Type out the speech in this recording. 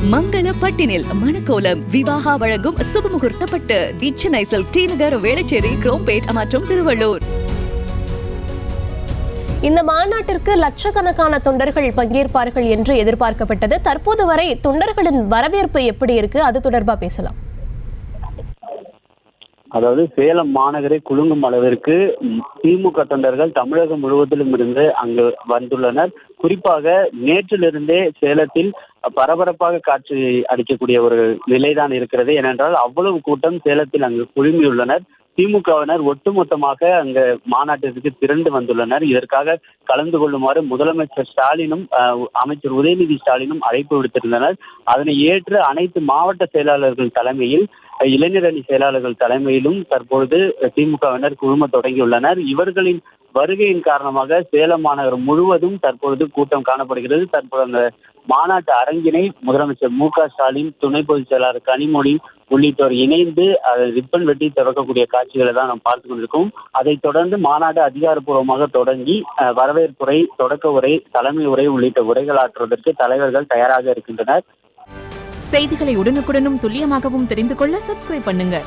மங்கள பட்டினில் மணக்கோலம் விவாகா வழங்கும் சுபமுகூர்த்த பட்டு தி Chennai silk, D நகர், வேளச்சேரி, குரோம்பேட் மற்றும் திருவள்ளூர். இந்த மாநாட்டிற்கு லட்சக்கணக்கான தொண்டர்கள் பங்கேற்பார்கள் என்று எதிர்பார்க்கப்பட்டது. தற்போது வரை தொண்டர்களின் வரவேற்பு எப்படி இருக்கு, அது தொடர்பா பேசலாம். அதாவது சேலம் மாநகரை குலுங்கும் அளவிற்கு திமுக தொண்டர்கள் தமிழகம் முழுவதிலும் இருந்து அங்கு வந்துள்ளனர். குறிப்பாக நேற்றிலிருந்தே சேலத்தில் பரபரப்பாக காட்சி அளிக்கக்கூடிய ஒரு நிலைதான் இருக்கிறது. ஏனென்றால் அவ்வளவு கூட்டம் சேலத்தில் அங்கு குழுமியுள்ளனர். திமுகவினர் ஒட்டுமொத்தமாக அங்க மாநாட்டிற்கு திரண்டு வந்துள்ளனர். இதற்காக கலந்து கொள்ளுமாறு முதலமைச்சர் ஸ்டாலினும் அமைச்சர் உதயநிதி ஸ்டாலினும் அழைப்பு விடுத்திருந்தனர். அதனை ஏற்று அனைத்து மாவட்ட செயலாளர்கள் தலைமையில், இளைஞரணி செயலாளர்கள் தலைமையிலும் தற்பொழுது திமுகவினர் குழும தொடங்கியுள்ளனர். இவர்களின் வருகையின் காரணமாக சேலம் மாநகரம் முழுவதும் தற்பொழுது கூட்டம் காணப்படுகிறது. தற்போது அந்த மாநாட்டு அரங்கினை முதலமைச்சர் மு.க.ஸ்டாலின், துணை பொதுச் செயலாளர் கனிமொழி உள்ளிட்டோர் இணைந்து ரிப்பன் வெட்டி திறக்கக்கூடிய காட்சிகளை தான் நாம் பார்த்து கொண்டிருக்கோம். அதைத் தொடர்ந்து மாநாடு அதிகாரப்பூர்வமாக தொடங்கி வரவேற்புரை, தொடக்க உரை, தலைமை உரை உள்ளிட்ட உரைகள் ஆற்றுவதற்கு தலைவர்கள் தயாராக இருக்கின்றனர். செய்திகளை உடனுக்குடனும் துல்லியமாகவும் தெரிந்து கொள்ள சப்ஸ்கிரைப் பண்ணுங்க.